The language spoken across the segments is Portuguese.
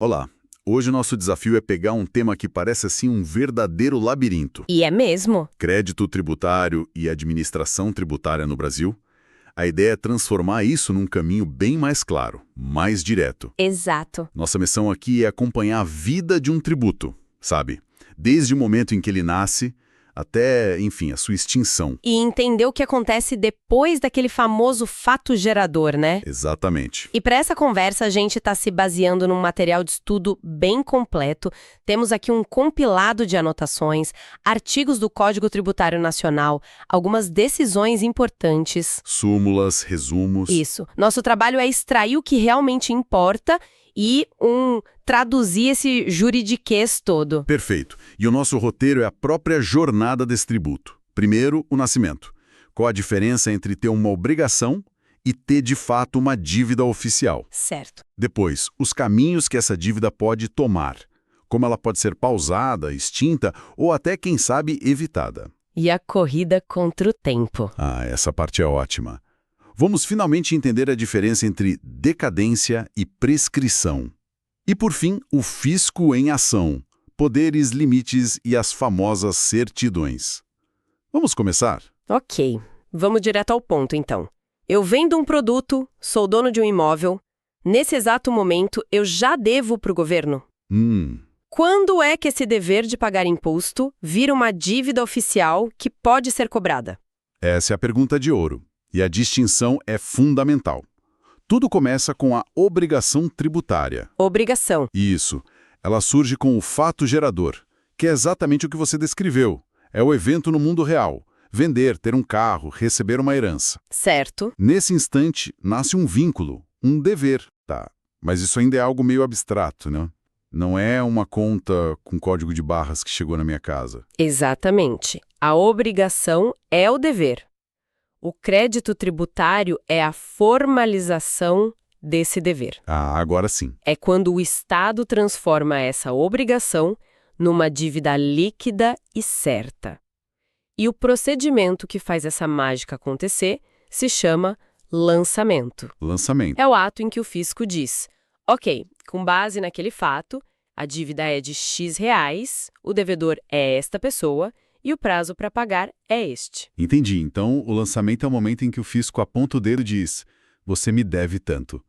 Olá, hoje o nosso desafio é pegar um tema que parece assim um verdadeiro labirinto. E é mesmo? Crédito tributário e administração tributária no Brasil. A ideia é transformar isso num caminho bem mais claro, mais direto. Exato. Nossa missão aqui é acompanhar a vida de um tributo, sabe? Desde o momento em que ele nasce até, enfim, a sua extinção. E entender o que acontece depois daquele famoso fato gerador, né? Exatamente. E para essa conversa, a gente está se baseando num material de estudo bem completo. Temos aqui um compilado de anotações, artigos do Código Tributário Nacional, algumas decisões importantes. Súmulas, resumos. Isso. Nosso trabalho é extrair o que realmente importa e traduzir esse juridiquês todo. Perfeito. E o nosso roteiro é a própria jornada desse tributo. Primeiro, o nascimento. Qual a diferença entre ter uma obrigação e ter, de fato, uma dívida oficial? Certo. Depois, os caminhos que essa dívida pode tomar. Como ela pode ser pausada, extinta ou até, quem sabe, evitada. E a corrida contra o tempo. Ah, essa parte é ótima. Vamos finalmente entender a diferença entre decadência e prescrição. E, por fim, o fisco em ação, poderes, limites e as famosas certidões. Vamos começar? Ok, vamos direto ao ponto então. Eu vendo um produto, sou dono de um imóvel. Nesse exato momento, eu já devo para o governo? Quando é que esse dever de pagar imposto vira uma dívida oficial que pode ser cobrada? Essa é a pergunta de ouro. E a distinção é fundamental. Tudo começa com a obrigação tributária. Obrigação. Isso. Ela surge com o fato gerador, que é exatamente o que você descreveu. É o evento no mundo real. Vender, ter um carro, receber uma herança. Certo. Nesse instante, nasce um vínculo, um dever. Tá, mas isso ainda é algo meio abstrato, né? Não é uma conta com código de barras que chegou na minha casa. Exatamente. A obrigação é o dever. O crédito tributário é a formalização desse dever. Ah, agora sim. É quando o Estado transforma essa obrigação numa dívida líquida e certa. E o procedimento que faz essa mágica acontecer se chama lançamento. Lançamento. É o ato em que o fisco diz: ok, com base naquele fato, a dívida é de X reais, o devedor é esta pessoa e o prazo para pagar é este. Entendi. Então, o lançamento é o momento em que o fisco aponta o dedo e diz: você me deve tanto.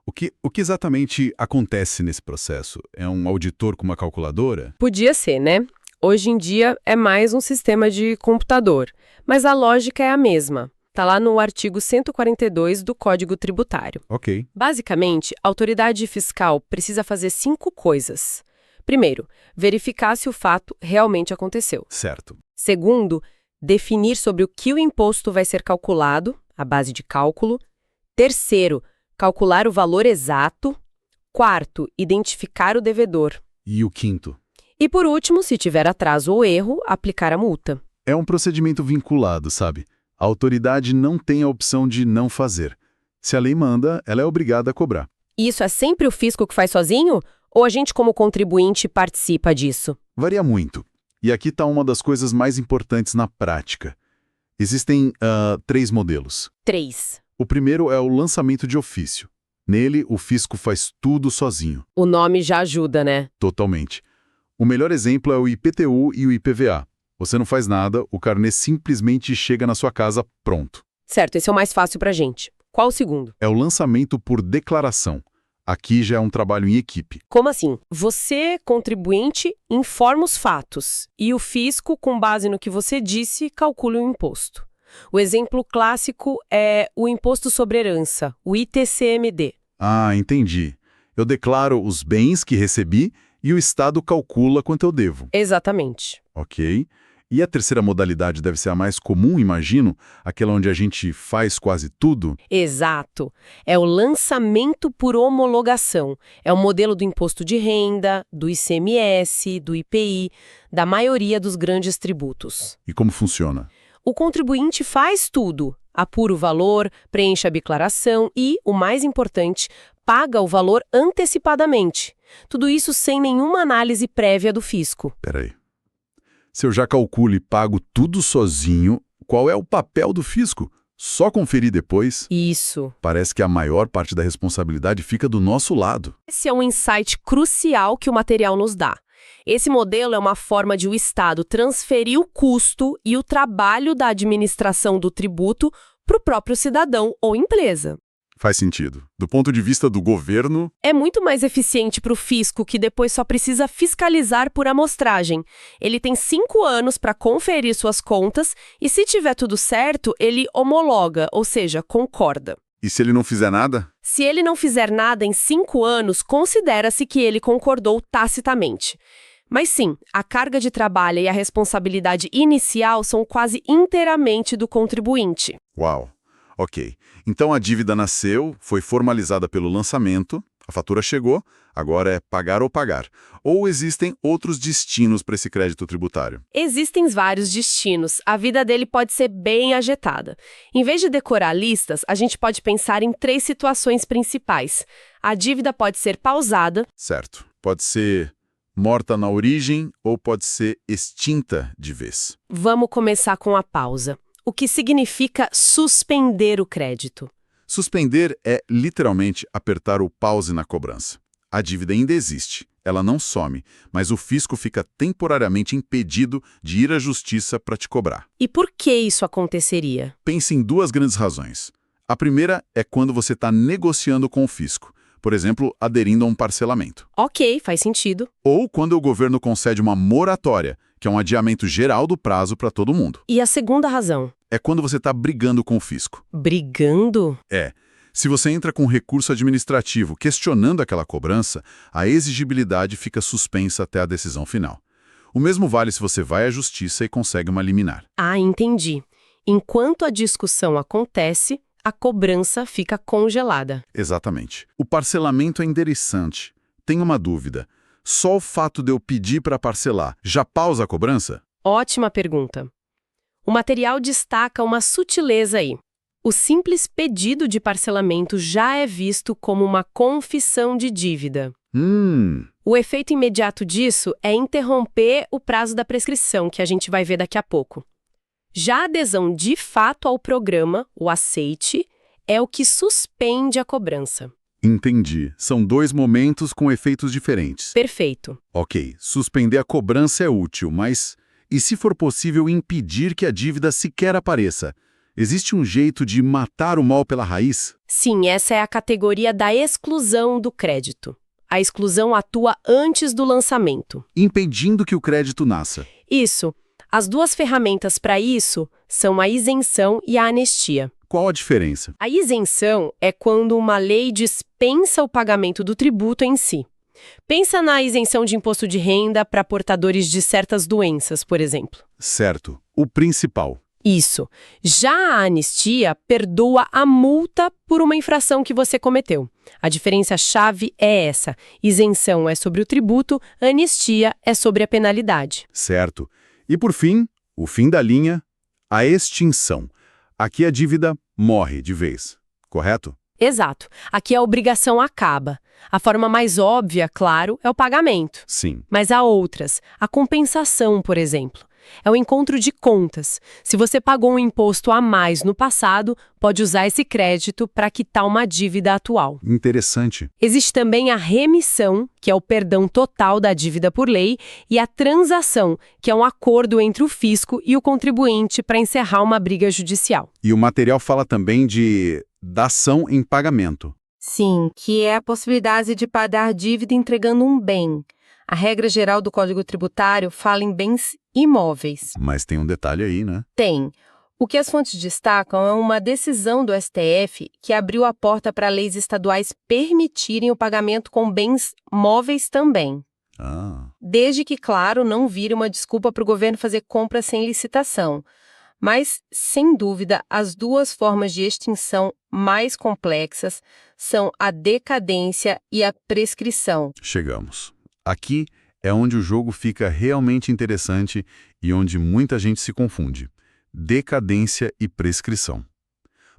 O que exatamente acontece nesse processo? É um auditor com uma calculadora? Podia ser, né? Hoje em dia é mais um sistema de computador, mas a lógica é a mesma. Está lá no artigo 142 do Código Tributário. Ok. Basicamente, a autoridade fiscal precisa fazer 5 coisas. Primeiro, verificar se o fato realmente aconteceu. Certo. Segundo, definir sobre o que o imposto vai ser calculado, a base de cálculo. Terceiro, calcular o valor exato. Quarto, identificar o devedor. E o quinto? E por último, se tiver atraso ou erro, aplicar a multa. É um procedimento vinculado, sabe? A autoridade não tem a opção de não fazer. Se a lei manda, ela é obrigada a cobrar. E isso é sempre o fisco que faz sozinho? Ou a gente, como contribuinte, participa disso? Varia muito. E aqui está uma das coisas mais importantes na prática. Existem 3 modelos. 3. O primeiro é o lançamento de ofício. Nele, o fisco faz tudo sozinho. O nome já ajuda, né? Totalmente. O melhor exemplo é o IPTU e o IPVA. Você não faz nada, o carnê simplesmente chega na sua casa pronto. Certo, esse é o mais fácil pra gente. Qual o segundo? É o lançamento por declaração. Aqui já é um trabalho em equipe. Como assim? Você, contribuinte, informa os fatos e o fisco, com base no que você disse, calcula o imposto. O exemplo clássico é o imposto sobre herança, o ITCMD. Ah, entendi. Eu declaro os bens que recebi e o Estado calcula quanto eu devo. Exatamente. Ok. E a terceira modalidade deve ser a mais comum, imagino, aquela onde a gente faz quase tudo? Exato. É o lançamento por homologação. É o modelo do imposto de renda, do ICMS, do IPI, da maioria dos grandes tributos. E como funciona? O contribuinte faz tudo. Apura o valor, preenche a declaração e, o mais importante, paga o valor antecipadamente. Tudo isso sem nenhuma análise prévia do fisco. Peraí. Se eu já calculo e pago tudo sozinho, qual é o papel do fisco? só conferir depois, Isso. parece que a maior parte da responsabilidade fica do nosso lado. Esse é um insight crucial que o material nos dá. Esse modelo é uma forma de o Estado transferir o custo e o trabalho da administração do tributo para o próprio cidadão ou empresa. Faz sentido. Do ponto de vista do governo, É muito mais eficiente para o fisco, que depois só precisa fiscalizar por amostragem. Ele tem 5 anos para conferir suas contas e, se tiver tudo certo, ele homologa, ou seja, concorda. e se ele não fizer nada? Se ele não fizer nada em 5 anos, considera-se que ele concordou tacitamente. Mas sim, a carga de trabalho e a responsabilidade inicial são quase inteiramente do contribuinte. Uau! Ok. Então a dívida nasceu, foi formalizada pelo lançamento, a fatura chegou, agora é pagar ou pagar. Ou existem outros destinos para esse crédito tributário? Existem vários destinos, a vida dele pode ser bem agitada. Em vez de decorar listas, a gente pode pensar em 3 situações principais. A dívida pode ser pausada, Certo. Pode ser morta na origem ou pode ser extinta de vez. vamos começar com a pausa, o que significa suspender o crédito. Suspender é literalmente apertar o pause na cobrança. A dívida ainda existe, ela não some, mas o fisco fica temporariamente impedido de ir à justiça para te cobrar. E por que isso aconteceria? Pense em 2 grandes razões. A primeira é quando você está negociando com o fisco, por exemplo, aderindo a um parcelamento. Ok, faz sentido. Ou quando o governo concede uma moratória, que é um adiamento geral do prazo para todo mundo. E a segunda razão? É quando você está brigando com o fisco. Brigando? É. Se você entra com recurso administrativo questionando aquela cobrança, a exigibilidade fica suspensa até a decisão final. O mesmo vale se você vai à justiça e consegue uma liminar. Ah, entendi. Enquanto a discussão acontece, a cobrança fica congelada. Exatamente. O parcelamento é interessante. Tenho uma dúvida. Só o fato de eu pedir para parcelar já pausa a cobrança? Ótima pergunta. O material destaca uma sutileza aí. O simples pedido de parcelamento já é visto como uma confissão de dívida. O efeito imediato disso é interromper o prazo da prescrição, que a gente vai ver daqui a pouco. Já a adesão de fato ao programa, o aceite, é o que suspende a cobrança. Entendi. São 2 momentos com efeitos diferentes. Perfeito. Ok, suspender a cobrança é útil, mas e se for possível impedir que a dívida sequer apareça? Existe um jeito de matar o mal pela raiz? Sim, essa é a categoria da exclusão do crédito. A exclusão atua antes do lançamento. Impedindo que o crédito nasça. Isso. As 2 ferramentas para isso são a isenção e a anistia. Qual a diferença? A isenção é quando uma lei dispensa o pagamento do tributo em si. Pensa na isenção de imposto de renda para portadores de certas doenças, por exemplo. Certo. O principal. Isso. Já a anistia perdoa a multa por uma infração que você cometeu. A diferença-chave é essa. Isenção é sobre o tributo, anistia é sobre a penalidade. Certo. E por fim, o fim da linha, a extinção. Aqui a dívida morre de vez, correto? Exato. Aqui a obrigação acaba. A forma mais óbvia, claro, é o pagamento. Sim. Mas há outras. A compensação, por exemplo. É o encontro de contas. Se você pagou um imposto a mais no passado, pode usar esse crédito para quitar uma dívida atual. Interessante. Existe também a remissão, que é o perdão total da dívida por lei, e a transação, que é um acordo entre o fisco e o contribuinte para encerrar uma briga judicial. E o material fala também de dação em pagamento. Sim, que é a possibilidade de pagar dívida entregando um bem. A regra geral do Código Tributário fala em bens imóveis. Mas tem um detalhe aí, né? Tem. O que as fontes destacam é uma decisão do STF que abriu a porta para leis estaduais permitirem o pagamento com bens móveis também. Desde que, claro, não vire uma desculpa para o governo fazer compras sem licitação. Mas, sem dúvida, as 2 formas de extinção mais complexas são a decadência e a prescrição. Chegamos. Aqui é onde o jogo fica realmente interessante e onde muita gente se confunde. Decadência e prescrição.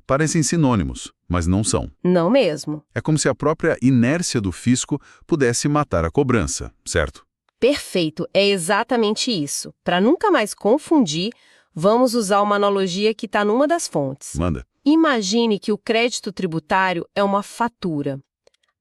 Parecem sinônimos, mas não são. Não mesmo. É como se a própria inércia do fisco pudesse matar a cobrança, certo? Perfeito, é exatamente isso. Para nunca mais confundir, vamos usar uma analogia que está numa das fontes. Manda. Imagine que o crédito tributário é uma fatura.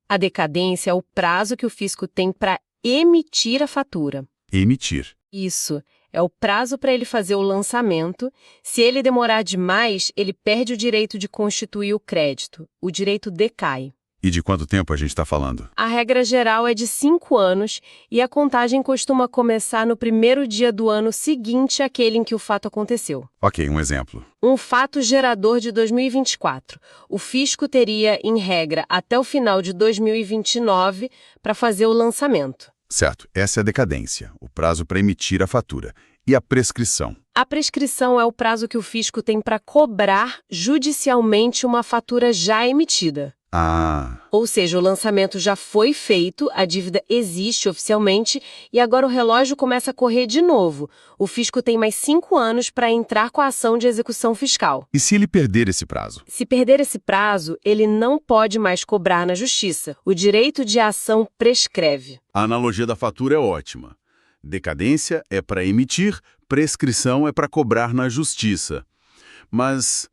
A decadência é o prazo que o fisco tem para emitir a fatura. Emitir. Isso, é o prazo para ele fazer o lançamento. Se ele demorar demais, ele perde o direito de constituir o crédito. O direito decai. E de quanto tempo a gente está falando? A regra geral é de 5 anos e a contagem costuma começar no primeiro dia do ano seguinte àquele em que o fato aconteceu. Ok, um exemplo. Um fato gerador de 2024. O fisco teria, em regra, até o final de 2029 para fazer o lançamento. Certo, essa é a decadência, o prazo para emitir a fatura. E a prescrição? A prescrição é o prazo que o fisco tem para cobrar judicialmente uma fatura já emitida. Ah, Ou seja, o lançamento já foi feito, a dívida existe oficialmente e agora o relógio começa a correr de novo. O fisco tem mais 5 anos para entrar com a ação de execução fiscal. e se ele perder esse prazo? Se perder esse prazo, ele não pode mais cobrar na justiça. O direito de ação prescreve. A analogia da fatura é ótima. Decadência é para emitir, prescrição é para cobrar na justiça. Mas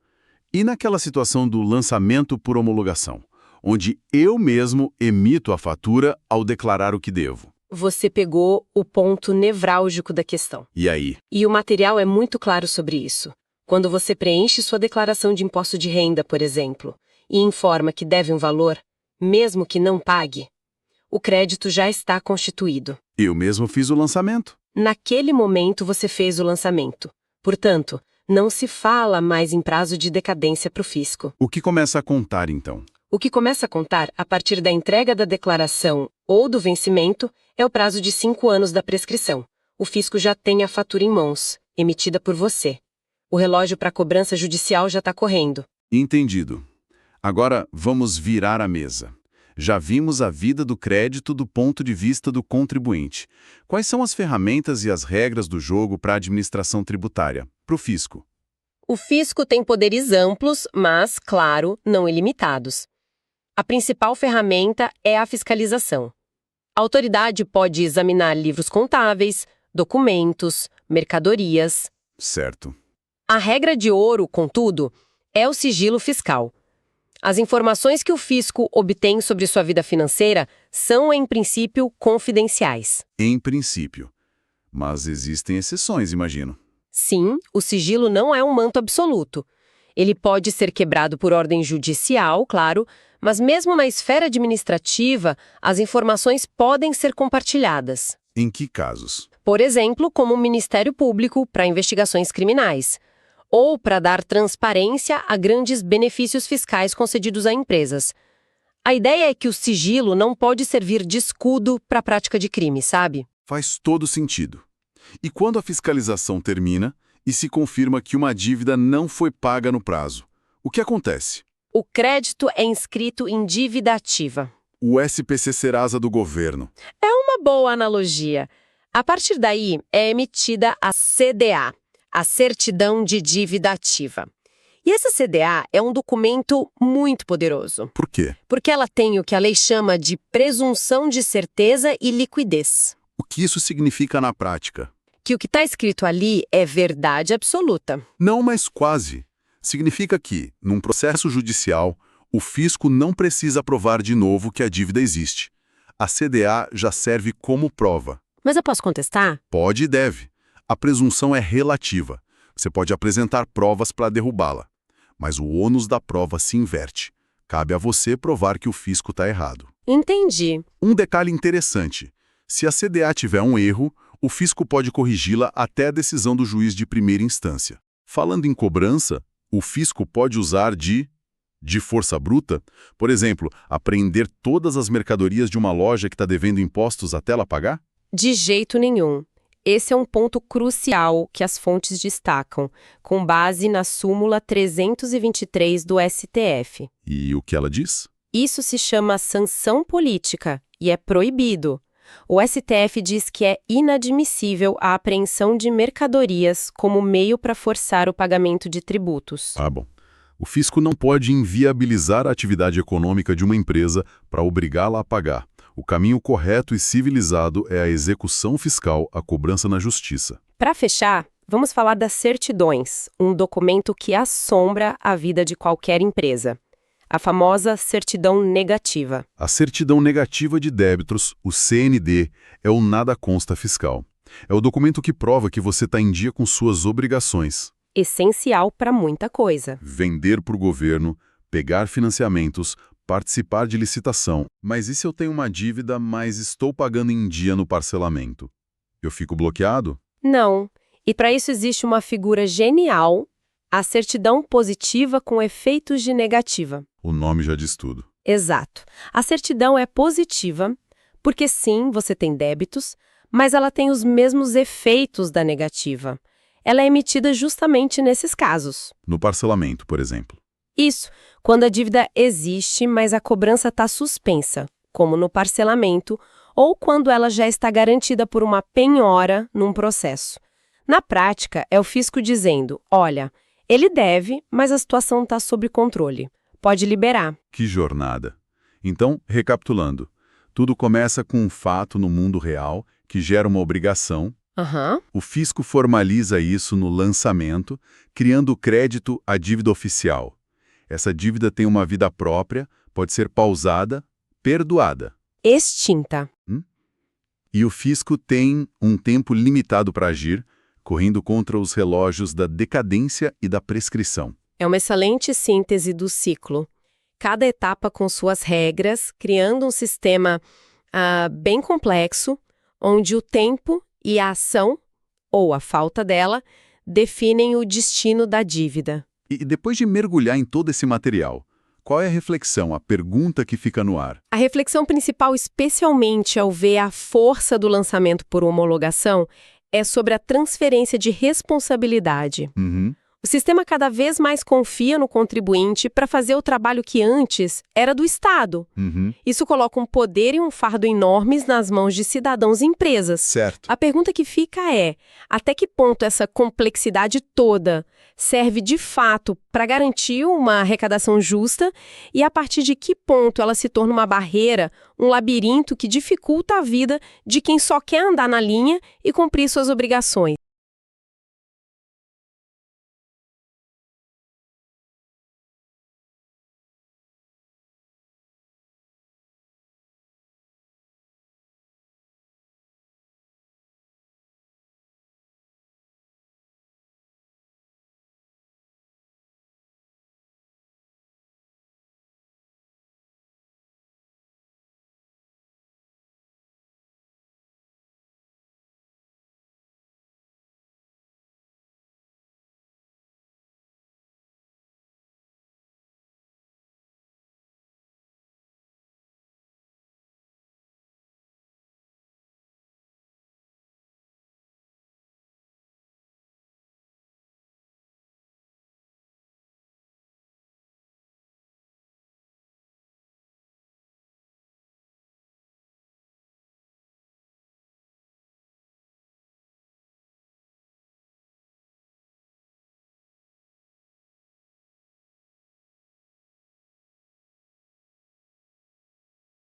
e naquela situação do lançamento por homologação, onde eu mesmo emito a fatura ao declarar o que devo? Você pegou o ponto nevrálgico da questão. E aí? E o material é muito claro sobre isso. Quando você preenche sua declaração de imposto de renda, por exemplo, e informa que deve um valor, mesmo que não pague, o crédito já está constituído. Eu mesmo fiz o lançamento. Naquele momento você fez o lançamento. Portanto, não se fala mais em prazo de decadência para o fisco. O que começa a contar, então? O que começa a contar a partir da entrega da declaração ou do vencimento é o prazo de 5 anos da prescrição. O fisco já tem a fatura em mãos, emitida por você. O relógio para cobrança judicial já está correndo. Entendido. Agora vamos virar a mesa. Já vimos a vida do crédito do ponto de vista do contribuinte. Quais são as ferramentas e as regras do jogo para a administração tributária, para o fisco? O fisco tem poderes amplos, mas, claro, não ilimitados. A principal ferramenta é a fiscalização. A autoridade pode examinar livros contábeis, documentos, mercadorias. Certo. A regra de ouro, contudo, é o sigilo fiscal. As informações que o fisco obtém sobre sua vida financeira são, em princípio, confidenciais. Em princípio. Mas existem exceções, imagino. Sim, o sigilo não é um manto absoluto. Ele pode ser quebrado por ordem judicial, claro, mas mesmo na esfera administrativa, as informações podem ser compartilhadas. Em que casos? Por exemplo, como o Ministério Público para investigações criminais, ou para dar transparência a grandes benefícios fiscais concedidos a empresas. A ideia é que o sigilo não pode servir de escudo para a prática de crime, sabe? Faz todo sentido. E quando a fiscalização termina e se confirma que uma dívida não foi paga no prazo, o que acontece? O crédito é inscrito em dívida ativa. O SPC Serasa do governo. É uma boa analogia. A partir daí, é emitida a CDA, a Certidão de Dívida Ativa. E essa CDA é um documento muito poderoso. Por quê? Porque ela tem o que a lei chama de presunção de certeza e liquidez. O que isso significa na prática? Que o que está escrito ali é verdade absoluta. Não, mas quase. Significa que, num processo judicial, o fisco não precisa provar de novo que a dívida existe. A CDA já serve como prova. Mas eu posso contestar? Pode e deve. A presunção é relativa. Você pode apresentar provas para derrubá-la. Mas o ônus da prova se inverte. Cabe a você provar que o fisco está errado. Entendi. Um detalhe interessante. Se a CDA tiver um erro, o fisco pode corrigi-la até a decisão do juiz de primeira instância. Falando em cobrança, o fisco pode usar de força bruta, por exemplo, apreender todas as mercadorias de uma loja que está devendo impostos até ela pagar? De jeito nenhum. Esse é um ponto crucial que as fontes destacam, com base na súmula 323 do STF. E o que ela diz? Isso se chama sanção política e é proibido. O STF diz que é inadmissível a apreensão de mercadorias como meio para forçar o pagamento de tributos. Ah, bom. O fisco não pode inviabilizar a atividade econômica de uma empresa para obrigá-la a pagar. O caminho correto e civilizado é a execução fiscal, a cobrança na justiça. Para fechar, Vamos falar das certidões, um documento que assombra a vida de qualquer empresa. A famosa certidão negativa. A certidão negativa de débitos, o CND, é o nada consta fiscal. É o documento que prova que você está em dia com suas obrigações. Essencial para muita coisa. Vender para o governo, pegar financiamentos, participar de licitação. Mas e se eu tenho uma dívida, mas estou pagando em dia no parcelamento? Eu fico bloqueado? Não. E para isso existe uma figura genial, a certidão positiva com efeitos de negativa. O nome já diz tudo. Exato. A certidão é positiva porque, sim, você tem débitos, mas ela tem os mesmos efeitos da negativa. Ela é emitida justamente nesses casos. No parcelamento, por exemplo. Isso, quando a dívida existe, mas a cobrança está suspensa, como no parcelamento, ou quando ela já está garantida por uma penhora num processo. Na prática, é o fisco dizendo, olha, ele deve, mas a situação está sob controle. Pode liberar. Que jornada! Então, recapitulando, tudo começa com um fato no mundo real que gera uma obrigação. O fisco formaliza isso no lançamento, criando crédito à dívida oficial. Essa dívida tem uma vida própria, pode ser pausada, perdoada. Extinta. E o fisco tem um tempo limitado para agir, correndo contra os relógios da decadência e da prescrição. É uma excelente síntese do ciclo. Cada etapa com suas regras, criando um sistema bem complexo, onde o tempo e a ação, ou a falta dela, definem o destino da dívida. E depois de mergulhar em todo esse material, qual é a reflexão, a pergunta que fica no ar? A reflexão principal, especialmente ao ver a força do lançamento por homologação, é sobre a transferência de responsabilidade. O sistema cada vez mais confia no contribuinte para fazer o trabalho que antes era do Estado. Isso coloca um poder e um fardo enormes nas mãos de cidadãos e empresas. Certo. A pergunta que fica é, até que ponto essa complexidade toda serve de fato para garantir uma arrecadação justa e a partir de que ponto ela se torna uma barreira, um labirinto que dificulta a vida de quem só quer andar na linha e cumprir suas obrigações?